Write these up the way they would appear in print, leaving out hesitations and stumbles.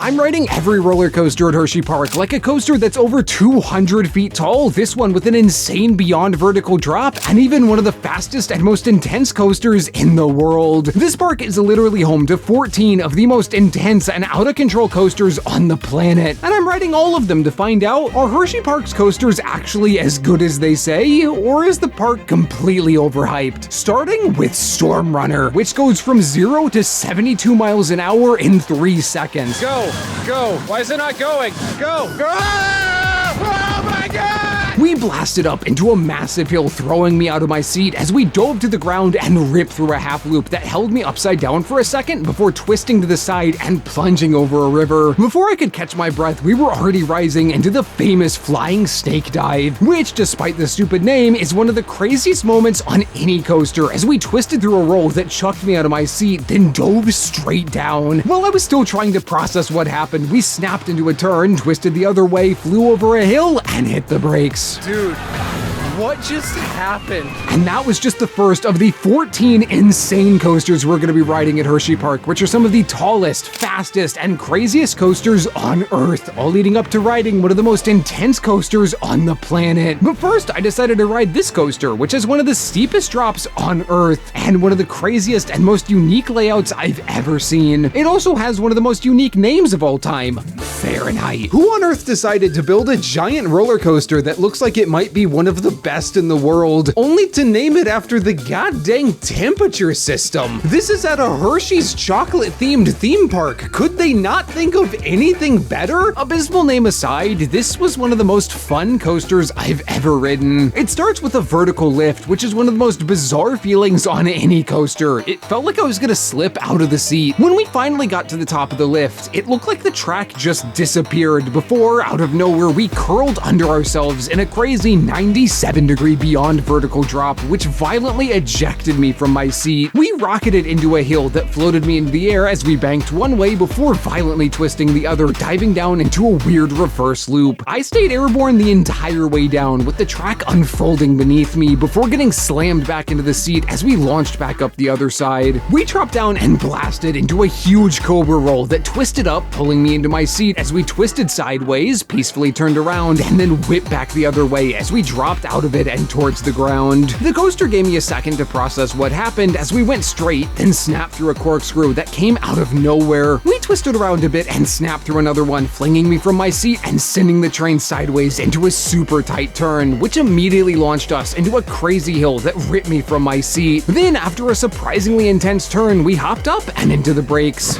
I'm riding every roller coaster at Hersheypark, like a coaster that's over 200 feet tall, this one with an insane beyond vertical drop, and even one of the fastest and most intense coasters in the world. This park is literally home to 14 of the most intense and out-of-control coasters on the planet, and I'm riding all of them to find out, are Hersheypark's coasters actually as good as they say, or is the park completely overhyped? Starting with Stormrunner, which goes from 0 to 72 miles an hour in 3 seconds. Go! Why is it not going? Go! Oh my god! We blasted up into a massive hill, throwing me out of my seat as we dove to the ground and ripped through a half loop that held me upside down for a second before twisting to the side and plunging over a river. Before I could catch my breath, we were already rising into the famous flying snake dive, which, despite the stupid name, is one of the craziest moments on any coaster as we twisted through a roll that chucked me out of my seat, then dove straight down. While I was still trying to process what happened, we snapped into a turn, twisted the other way, flew over a hill, and hit the brakes. Dude, what just happened? And that was just the first of the 14 insane coasters we're going to be riding at Hersheypark, which are some of the tallest, fastest, and craziest coasters on Earth, all leading up to riding one of the most intense coasters on the planet. But first, I decided to ride this coaster, which has one of the steepest drops on Earth, and one of the craziest and most unique layouts I've ever seen. It also has one of the most unique names of all time, Fahrenheit. Who on Earth decided to build a giant roller coaster that looks like it might be one of the best in the world, only to name it after the goddamn temperature system? This is at a Hershey's chocolate-themed theme park. Could they not think of anything better? Abysmal name aside, this was one of the most fun coasters I've ever ridden. It starts with a vertical lift, which is one of the most bizarre feelings on any coaster. It felt like I was gonna slip out of the seat. When we finally got to the top of the lift, it looked like the track just disappeared before, out of nowhere, we curled under ourselves in a crazy 97-degree beyond vertical drop, which violently ejected me from my seat. We rocketed into a hill that floated me into the air as we banked one way before violently twisting the other, diving down into a weird reverse loop. I stayed airborne the entire way down, with the track unfolding beneath me before getting slammed back into the seat as we launched back up the other side. We dropped down and blasted into a huge cobra roll that twisted up, pulling me into my seat as we twisted sideways, peacefully turned around, and then whipped back the other way as we dropped out of it and towards the ground. The coaster gave me a second to process what happened as we went straight, then snapped through a corkscrew that came out of nowhere. We twisted around a bit and snapped through another one, flinging me from my seat and sending the train sideways into a super tight turn, which immediately launched us into a crazy hill that ripped me from my seat. Then, after a surprisingly intense turn, we hopped up and into the brakes.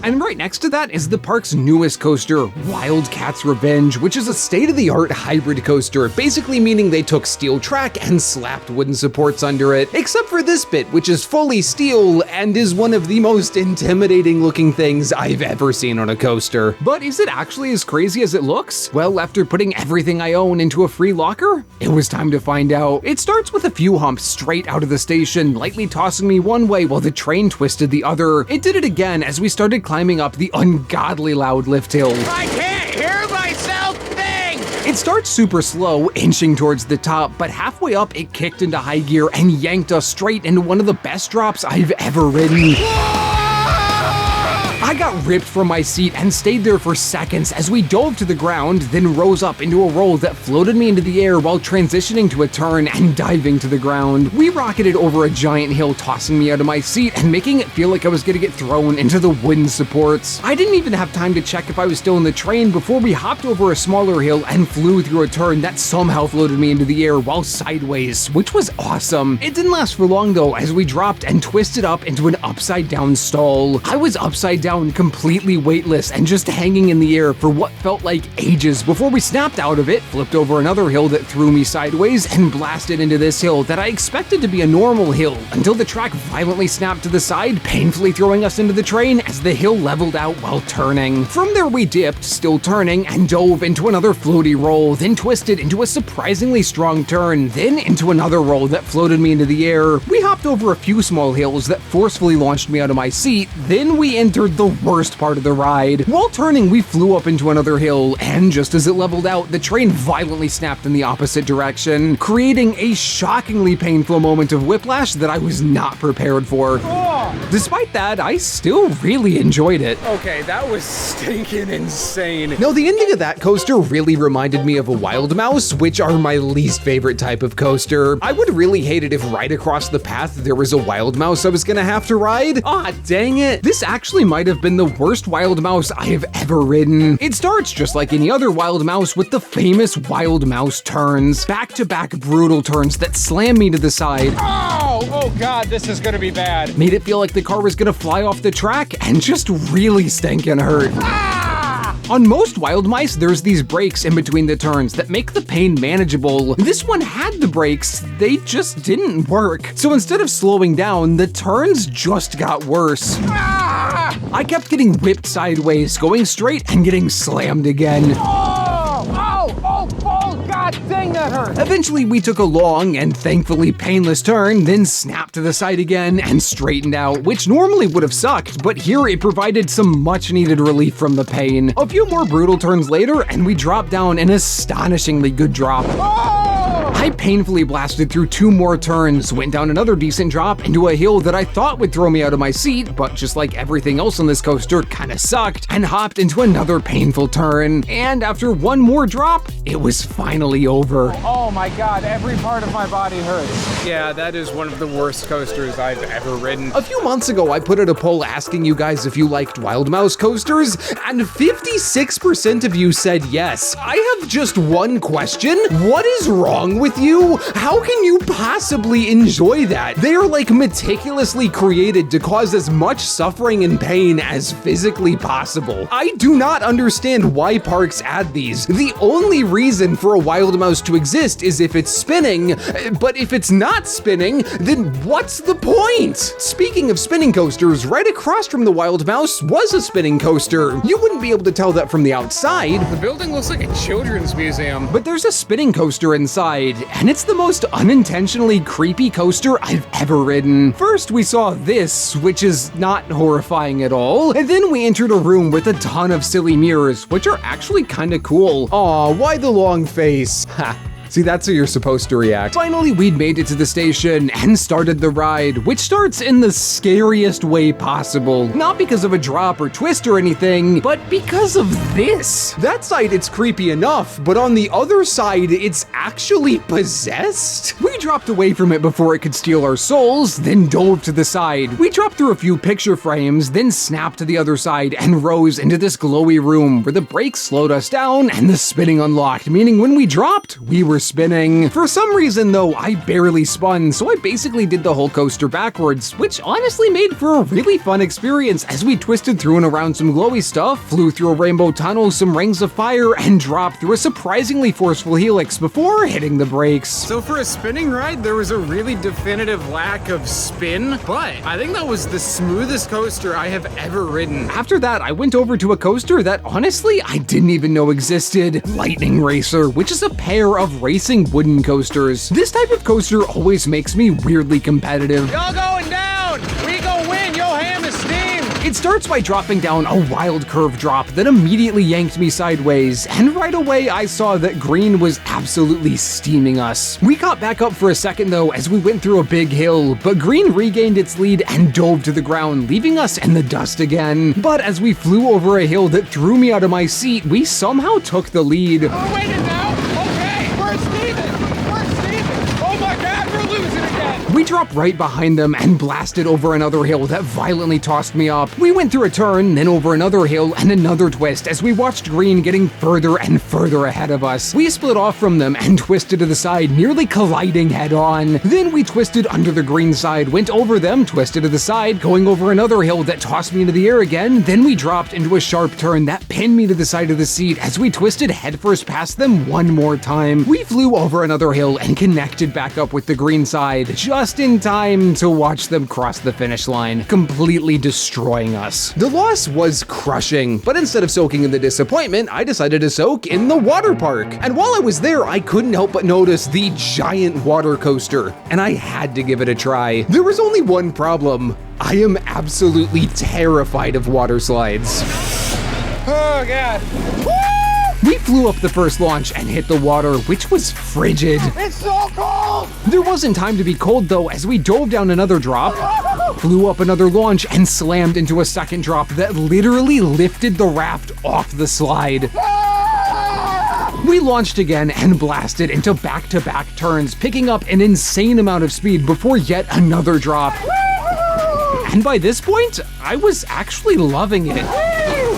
And right next to that is the park's newest coaster, Wildcat's Revenge, which is a state-of-the-art hybrid coaster, basically meaning they took steel track and slapped wooden supports under it, except for this bit, which is fully steel and is one of the most intimidating looking things I've ever seen on a coaster. But is it actually as crazy as it looks? Well, after putting everything I own into a free locker, it was time to find out. It starts with a few humps straight out of the station, lightly tossing me one way while the train twisted the other. It did it again as we started climbing up the ungodly loud lift hill. I can't hear myself think! It starts super slow, inching towards the top, but halfway up it kicked into high gear and yanked us straight into one of the best drops I've ever ridden. I got ripped from my seat and stayed there for seconds as we dove to the ground, then rose up into a roll that floated me into the air while transitioning to a turn and diving to the ground. We rocketed over a giant hill, tossing me out of my seat and making it feel like I was gonna get thrown into the wooden supports. I didn't even have time to check if I was still in the train before we hopped over a smaller hill and flew through a turn that somehow floated me into the air while sideways, which was awesome. It didn't last for long though, as we dropped and twisted up into an upside down stall. I was upside down, completely weightless and just hanging in the air for what felt like ages before we snapped out of it, flipped over another hill that threw me sideways, and blasted into this hill that I expected to be a normal hill until the track violently snapped to the side, painfully throwing us into the train as the hill leveled out while turning. From there we dipped, still turning, and dove into another floaty roll, then twisted into a surprisingly strong turn, then into another roll that floated me into the air. We hopped over a few small hills that forcefully launched me out of my seat, then we entered the worst part of the ride. While turning, we flew up into another hill, and just as it leveled out, the train violently snapped in the opposite direction, creating a shockingly painful moment of whiplash that I was not prepared for. Oh! Despite that, I still really enjoyed it. Okay, that was stinking insane. Now, the ending of that coaster really reminded me of a Wild Mouse, which are my least favorite type of coaster. I would really hate it if right across the path there was a Wild Mouse I was gonna have to ride. Ah, dang it. This actually might have been the worst Wild Mouse I have ever ridden. It starts just like any other Wild Mouse with the famous Wild Mouse turns. Back-to-back brutal turns that slam me to the side. Oh God, this is gonna be bad. Made it feel like the car was gonna fly off the track and just really stinking hurt. On most Wild Mice, there's these brakes in between the turns that make the pain manageable. This one had the brakes, they just didn't work. So instead of slowing down, the turns just got worse. I kept getting whipped sideways, going straight and getting slammed again. God dang, that hurt. Eventually, we took a long and thankfully painless turn, then snapped to the side again and straightened out, which normally would have sucked, but here it provided some much needed relief from the pain. A few more brutal turns later, and we dropped down an astonishingly good drop. I painfully blasted through 2 more turns, went down another decent drop into a hill that I thought would throw me out of my seat, but just like everything else on this coaster, kinda sucked, and hopped into another painful turn. And after 1 more drop, it was finally over. Oh my God, every part of my body hurts. Yeah, that is one of the worst coasters I've ever ridden. A few months ago, I put out a poll asking you guys if you liked Wild Mouse coasters, and 56% of you said yes. I have just one question. What is wrong with you? How can you possibly enjoy that? They are like meticulously created to cause as much suffering and pain as physically possible. I do not understand why parks add these. The only reason for a Wild Mouse to exist is if it's spinning, but if it's not spinning, then what's the point? Speaking of spinning coasters, right across from the Wild Mouse was a spinning coaster. You wouldn't be able to tell that from the outside. The building looks like a children's museum. But there's a spinning coaster inside, and it's the most unintentionally creepy coaster I've ever ridden. First, we saw this, which is not horrifying at all, and then we entered a room with a ton of silly mirrors, which are actually kinda cool. Aw, why the long face? Ha. See, that's how you're supposed to react. Finally, we'd made it to the station and started the ride, which starts in the scariest way possible. Not because of a drop or twist or anything, but because of this. That side, it's creepy enough, but on the other side, it's actually possessed. We dropped away from it before it could steal our souls, then dove to the side. We dropped through a few picture frames, then snapped to the other side and rose into this glowy room where the brakes slowed us down and the spinning unlocked, meaning when we dropped, we were spinning. For some reason though, I barely spun, so I basically did the whole coaster backwards, which honestly made for a really fun experience as we twisted through and around some glowy stuff, flew through a rainbow tunnel, some rings of fire, and dropped through a surprisingly forceful helix before hitting the brakes. So for a spinning ride, there was a really definitive lack of spin, but I think that was the smoothest coaster I have ever ridden. After that, I went over to a coaster that honestly I didn't even know existed, Lightning Racer, which is a pair of racing wooden coasters. This type of coaster always makes me weirdly competitive. Y'all going down! We gon' win! Yo, ham is steam! It starts by dropping down a wild curve drop that immediately yanked me sideways, and right away I saw that green was absolutely steaming us. We caught back up for a second though as we went through a big hill, but green regained its lead and dove to the ground, leaving us in the dust again. But as we flew over a hill that threw me out of my seat, we somehow took the lead. We're waiting now! Okay, we're steaming! We're steaming! Oh my God, we're losing again! We dropped right behind them and blasted over another hill that violently tossed me up. We went through a turn, then over another hill and another twist as we watched green getting further and further ahead of us. We split off from them and twisted to the side, nearly colliding head on. Then we twisted under the green side, went over them, twisted to the side, going over another hill that tossed me into the air again. Then we dropped into a sharp turn that pinned me to the side of the seat as we twisted headfirst past them one more time. We flew over another hill and connected back up with the green side, just in time to watch them cross the finish line, completely destroying us. The loss was crushing, but instead of soaking in the disappointment, I decided to soak in the water park. And while I was there, I couldn't help but notice the giant water coaster, and I had to give it a try. There was only one problem. I am absolutely terrified of water slides. Oh God. We flew up the first launch and hit the water, which was frigid. It's so cold! There wasn't time to be cold though, as we dove down another drop, flew up another launch, and slammed into a second drop that literally lifted the raft off the slide. We launched again and blasted into back-to-back turns, picking up an insane amount of speed before yet another drop. And by this point, I was actually loving it.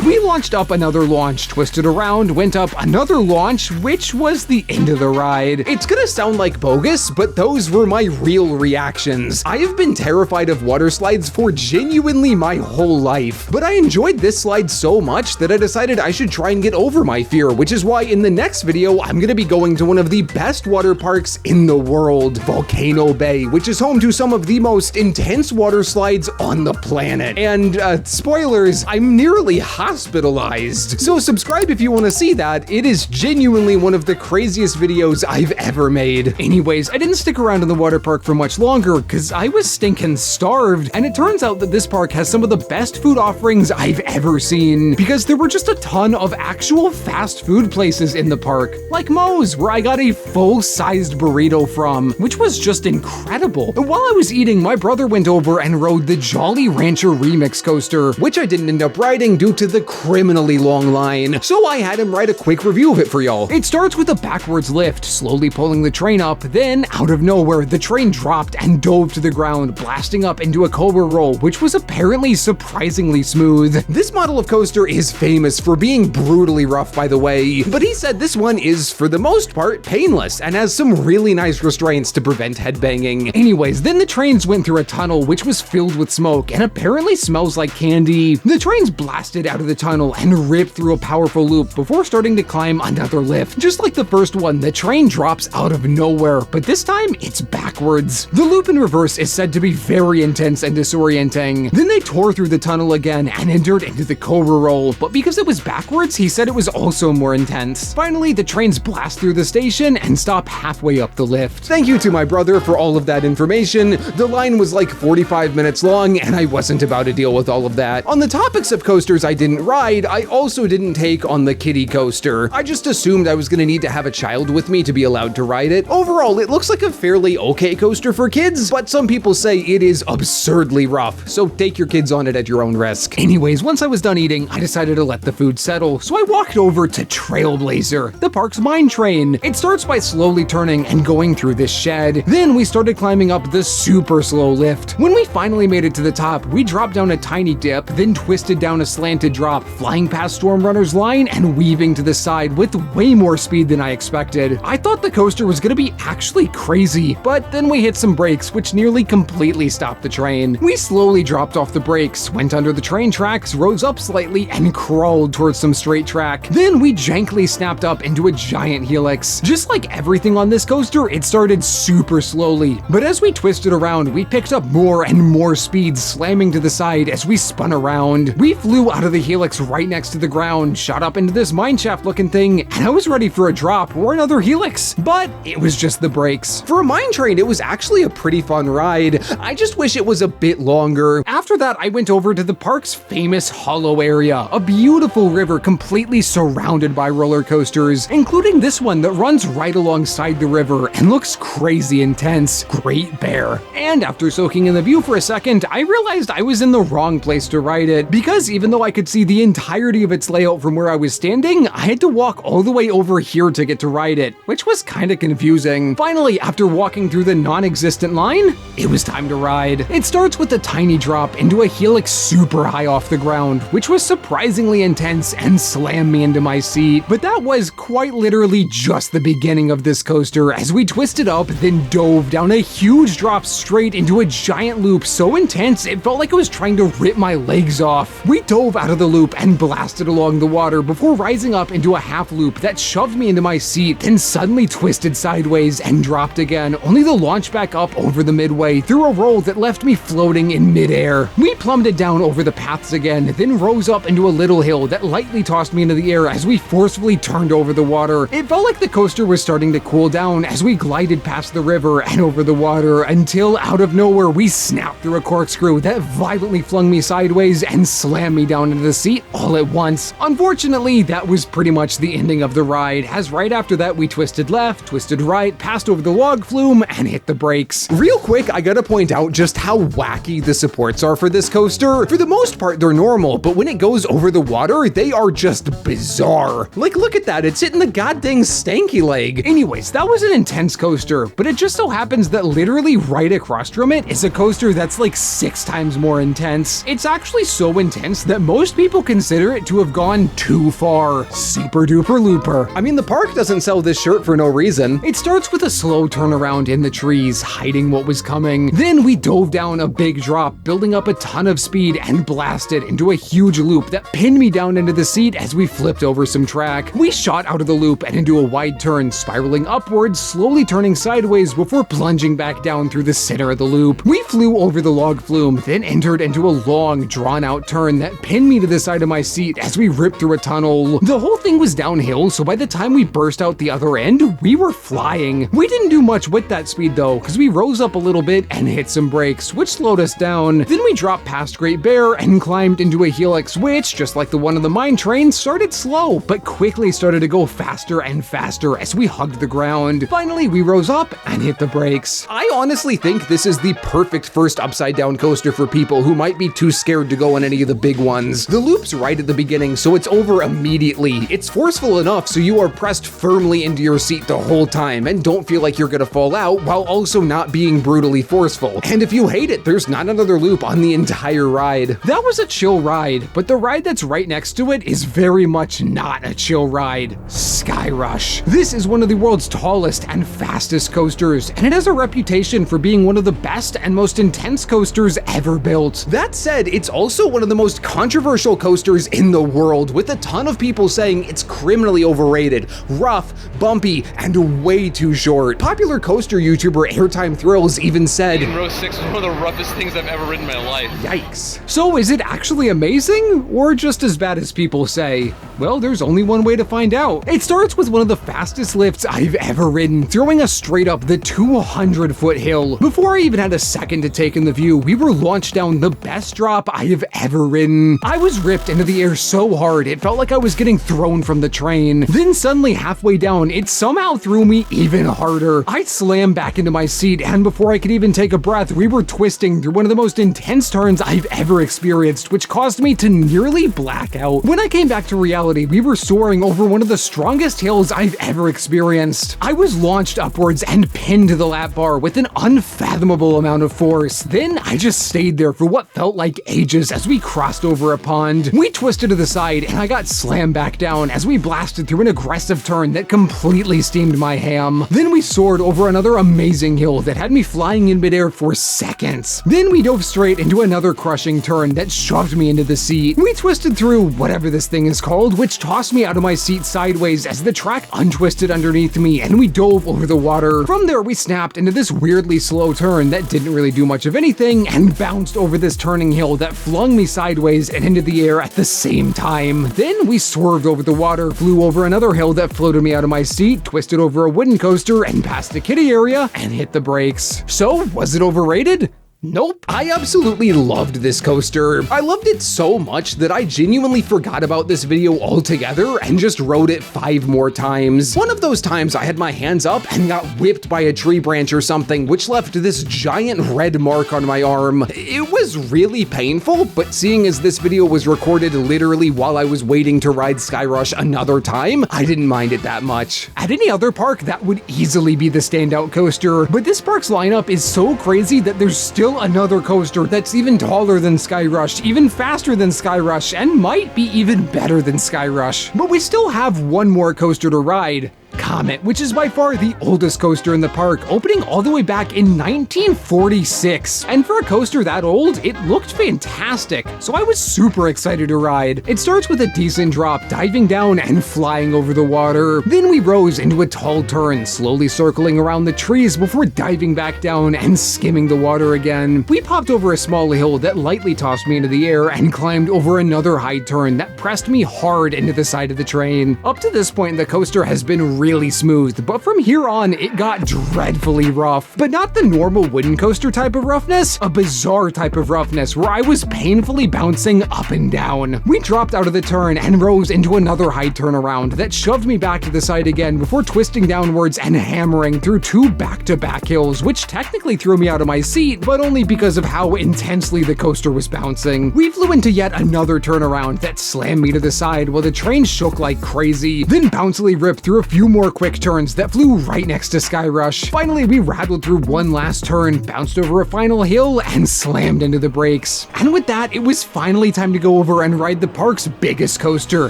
We launched up another launch, twisted around, went up another launch, which was the end of the ride. It's gonna sound like bogus, but those were my real reactions. I have been terrified of water slides for genuinely my whole life, but I enjoyed this slide so much that I decided I should try and get over my fear, which is why in the next video, I'm gonna be going to one of the best water parks in the world, Volcano Bay, which is home to some of the most intense water slides on the planet. And spoilers, I'm nearly hospitalized. So subscribe if you want to see that. It is genuinely one of the craziest videos I've ever made. Anyways, I didn't stick around in the water park for much longer because I was stinking starved, and it turns out that this park has some of the best food offerings I've ever seen because there were just a ton of actual fast food places in the park, like Moe's, where I got a full-sized burrito from, which was just incredible. While I was eating, my brother went over and rode the Jolly Rancher Remix coaster, which I didn't end up riding due to the criminally long line, so I had him write a quick review of it for y'all. It starts with a backwards lift, slowly pulling the train up, then out of nowhere, the train dropped and dove to the ground, blasting up into a cobra roll, which was apparently surprisingly smooth. This model of coaster is famous for being brutally rough, by the way, but he said this one is, for the most part, painless and has some really nice restraints to prevent headbanging. Anyways, then the trains went through a tunnel which was filled with smoke and apparently smells like candy. The trains blasted out of the tunnel and ripped through a powerful loop before starting to climb another lift. Just like the first one, the train drops out of nowhere, but this time it's backwards. The loop in reverse is said to be very intense and disorienting. Then they tore through the tunnel again and entered into the cobra roll, but because it was backwards, he said it was also more intense. Finally, the trains blast through the station and stop halfway up the lift. Thank you to my brother for all of that information. The line was like 45 minutes long, and I wasn't about to deal with all of that. On the topics of coasters I didn't ride, I also didn't take on the kiddie coaster. I just assumed I was gonna need to have a child with me to be allowed to ride it. Overall, it looks like a fairly okay coaster for kids, but some people say it is absurdly rough, so take your kids on it at your own risk. Anyways, once I was done eating, I decided to let the food settle, so I walked over to Trailblazer, the park's mine train. It starts by slowly turning and going through this shed. Then we started climbing up the super slow lift. When we finally made it to the top, we dropped down a tiny dip, then twisted down a slanted drop, flying past Stormrunner's line and weaving to the side with way more speed than I expected. I thought the coaster was gonna be actually crazy, but then we hit some brakes which nearly completely stopped the train. We slowly dropped off the brakes, went under the train tracks, rose up slightly, and crawled towards some straight track. Then we jankily snapped up into a giant helix. Just like everything on this coaster, it started super slowly, but as we twisted around, we picked up more and more speed, slamming to the side as we spun around. We flew out of the helix right next to the ground, shot up into this mineshaft looking thing, and I was ready for a drop or another helix, but it was just the brakes. For a mine train, it was actually a pretty fun ride. I just wish it was a bit longer. After that, I went over to the park's famous hollow area, a beautiful river completely surrounded by roller coasters, including this one that runs right alongside the river and looks crazy intense, Great Bear. And after soaking in the view for a second, I realized I was in the wrong place to ride it, because even though I could see the entirety of its layout from where I was standing, I had to walk all the way over here to get to ride it, which was kind of confusing. Finally, after walking through the non-existent line, it was time to ride. It starts with a tiny drop into a helix super high off the ground, which was surprisingly intense and slammed me into my seat. But that was quite literally just the beginning of this coaster, as we twisted up, then dove down a huge drop straight into a giant loop so intense it felt like it was trying to rip my legs off. We dove out of the loop and blasted along the water before rising up into a half loop that shoved me into my seat, then suddenly twisted sideways and dropped again, only to launch back up over the midway through a roll that left me floating in midair. We plummeted down over the paths again, then rose up into a little hill that lightly tossed me into the air as we forcefully turned over the water. It felt like the coaster was starting to cool down as we glided past the river and over the water until out of nowhere we snapped through a corkscrew that violently flung me sideways and slammed me down into the sea seat all at once. Unfortunately, that was pretty much the ending of the ride, as right after that we twisted left, twisted right, passed over the log flume, and hit the brakes. Real quick, I gotta point out just how wacky the supports are for this coaster. For the most part, they're normal, but when it goes over the water, they are just bizarre. Like, look at that, it's hitting the goddamn stanky leg. Anyways, that was an intense coaster, but it just so happens that literally right across from it is a coaster that's like 6 times more intense. It's actually so intense that most people consider it to have gone too far. Super duper looper. I mean, the park doesn't sell this shirt for no reason. It starts with a slow turnaround in the trees, hiding what was coming. Then we dove down a big drop, building up a ton of speed and blasted into a huge loop that pinned me down into the seat as we flipped over some track. We shot out of the loop and into a wide turn, spiraling upwards, slowly turning sideways before plunging back down through the center of the loop. We flew over the log flume, then entered into a long, drawn-out turn that pinned me to the side of my seat as we ripped through a tunnel. The whole thing was downhill, so by the time we burst out the other end, we were flying. We didn't do much with that speed though, because we rose up a little bit and hit some brakes, which slowed us down. Then we dropped past Great Bear and climbed into a helix, which, just like the one on the mine train, started slow, but quickly started to go faster and faster as we hugged the ground. Finally, we rose up and hit the brakes. I honestly think this is the perfect first upside down coaster for people who might be too scared to go on any of the big ones. The loop's right at the beginning, so it's over immediately. It's forceful enough so you are pressed firmly into your seat the whole time and don't feel like you're gonna fall out while also not being brutally forceful. And if you hate it, there's not another loop on the entire ride. That was a chill ride, but the ride that's right next to it is very much not a chill ride. Skyrush. This is one of the world's tallest and fastest coasters, and it has a reputation for being one of the best and most intense coasters ever built. That said, it's also one of the most controversial coasters in the world, with a ton of people saying it's criminally overrated, rough, bumpy, and way too short. Popular coaster YouTuber Airtime Thrills even said, "In row 6 was one of the roughest things I've ever ridden in my life." Yikes. So is it actually amazing, or just as bad as people say? Well, there's only one way to find out. It starts with one of the fastest lifts I've ever ridden, throwing us straight up the 200-foot hill. Before I even had a second to take in the view, we were launched down the best drop I have ever ridden. I was ripped into the air so hard, it felt like I was getting thrown from the train. Then suddenly halfway down, it somehow threw me even harder. I slammed back into my seat, and before I could even take a breath, we were twisting through one of the most intense turns I've ever experienced, which caused me to nearly black out. When I came back to reality, we were soaring over one of the strongest hills I've ever experienced. I was launched upwards and pinned to the lap bar with an unfathomable amount of force. Then I just stayed there for what felt like ages as we crossed over a pond. We twisted to the side and I got slammed back down as we blasted through an aggressive turn that completely steamed my ham. Then we soared over another amazing hill that had me flying in midair for seconds. Then we dove straight into another crushing turn that shoved me into the seat. We twisted through whatever this thing is called, which tossed me out of my seat sideways as the track untwisted underneath me and we dove over the water. From there, we snapped into this weirdly slow turn that didn't really do much of anything and bounced over this turning hill that flung me sideways and into the air at the same time. Then we swerved over the water, flew over another hill that floated me out of my seat, twisted over a wooden coaster and past the kiddie area and hit the brakes. So, was it overrated? Nope. I absolutely loved this coaster. I loved it so much that I genuinely forgot about this video altogether and just rode it 5 more times. One of those times I had my hands up and got whipped by a tree branch or something, which left this giant red mark on my arm. It was really painful, but seeing as this video was recorded literally while I was waiting to ride Skyrush another time, I didn't mind it that much. At any other park, that would easily be the standout coaster, but this park's lineup is so crazy that there's still another coaster that's even taller than Skyrush, even faster than Skyrush, and might be even better than Skyrush. But we still have one more coaster to ride. Comet, which is by far the oldest coaster in the park, opening all the way back in 1946. And for a coaster that old, it looked fantastic, so I was super excited to ride. It starts with a decent drop, diving down and flying over the water. Then we rose into a tall turn, slowly circling around the trees before diving back down and skimming the water again. We popped over a small hill that lightly tossed me into the air and climbed over another high turn that pressed me hard into the side of the train. Up to this point, the coaster has been really really smooth, but from here on, it got dreadfully rough. But not the normal wooden coaster type of roughness, a bizarre type of roughness where I was painfully bouncing up and down. We dropped out of the turn and rose into another high turnaround that shoved me back to the side again before twisting downwards and hammering through 2 back-to-back hills, which technically threw me out of my seat, but only because of how intensely the coaster was bouncing. We flew into yet another turnaround that slammed me to the side while the train shook like crazy, then bouncily ripped through a few more quick turns that flew right next to Skyrush. Finally, we rattled through one last turn, bounced over a final hill, and slammed into the brakes. And with that, it was finally time to go over and ride the park's biggest coaster,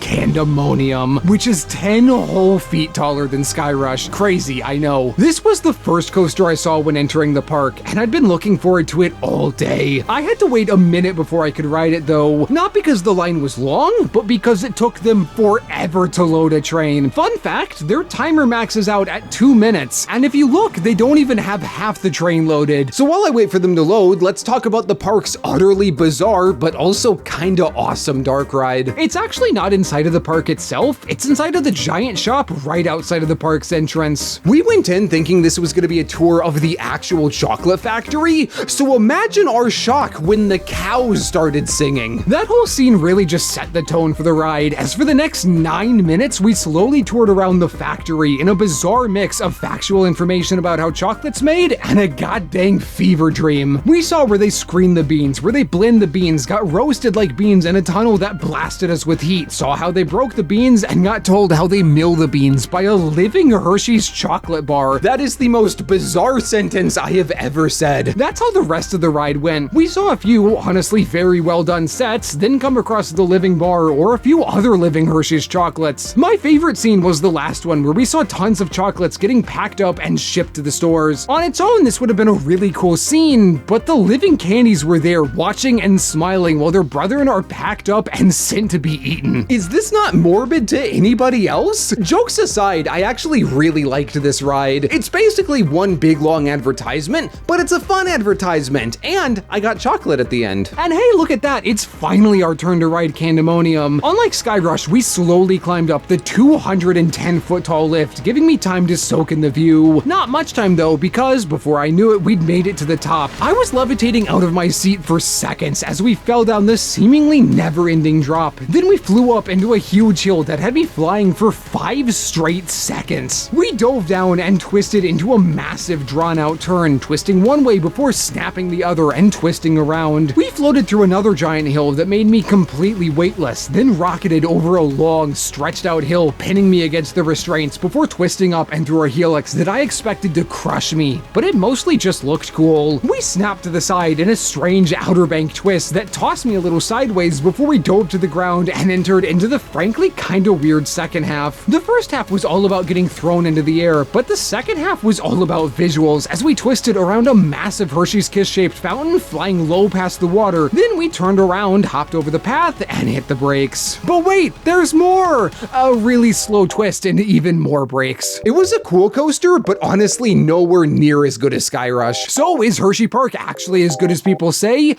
Candymonium, which is 10 whole feet taller than Skyrush. Crazy, I know. This was the first coaster I saw when entering the park, and I'd been looking forward to it all day. I had to wait a minute before I could ride it though, not because the line was long, but because it took them forever to load a train. Fun fact, their timer maxes out at 2 minutes, and if you look, they don't even have half the train loaded. So while I wait for them to load, let's talk about the park's utterly bizarre, but also kinda awesome dark ride. It's actually not inside of the park itself, it's inside of the giant shop right outside of the park's entrance. We went in thinking this was gonna be a tour of the actual chocolate factory, so imagine our shock when the cows started singing. That whole scene really just set the tone for the ride, as for the next 9 minutes, we slowly toured around the factory in a bizarre mix of factual information about how chocolate's made and a goddamn fever dream. We saw where they screen the beans, where they blend the beans, got roasted like beans in a tunnel that blasted us with heat, saw how they broke the beans, and got told how they mill the beans by a living Hershey's chocolate bar. That is the most bizarre sentence I have ever said. That's how the rest of the ride went. We saw a few, honestly, very well done sets, then come across the living bar or a few other living Hershey's chocolates. My favorite scene was the last one, where we saw tons of chocolates getting packed up and shipped to the stores. On its own, this would have been a really cool scene, but the living candies were there watching and smiling while their brethren are packed up and sent to be eaten. Is this not morbid to anybody else? Jokes aside, I actually really liked this ride. It's basically one big long advertisement, but it's a fun advertisement, and I got chocolate at the end. And hey, look at that, it's finally our turn to ride Candymonium. Unlike Skyrush, we slowly climbed up the 210-foot tall lift, giving me time to soak in the view. Not much time though, because before I knew it, we'd made it to the top. I was levitating out of my seat for seconds as we fell down this seemingly never-ending drop. Then we flew up into a huge hill that had me flying for 5 straight seconds. We dove down and twisted into a massive drawn-out turn, twisting one way before snapping the other and twisting around. We floated through another giant hill that made me completely weightless, then rocketed over a long, stretched out hill, pinning me against the restraints before twisting up and through a helix that I expected to crush me, but it mostly just looked cool. We snapped to the side in a strange outer bank twist that tossed me a little sideways before we dove to the ground and entered into the frankly kinda weird second half. The first half was all about getting thrown into the air, but the second half was all about visuals as we twisted around a massive Hershey's Kiss-shaped fountain flying low past the water. Then we turned around, hopped over the path, and hit the brakes. But wait, there's more! A really slow twist and even more brakes. It was a cool coaster, but honestly nowhere near as good as Skyrush. So is Hersheypark actually as good as people say?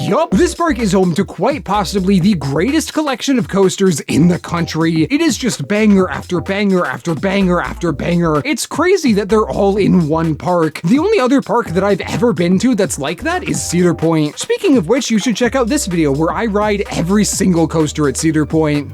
Yup. This park is home to quite possibly the greatest collection of coasters in the country. It is just banger after banger after banger after banger. It's crazy that they're all in one park. The only other park that I've ever been to that's like that is Cedar Point. Speaking of which, you should check out this video where I ride every single coaster at Cedar Point.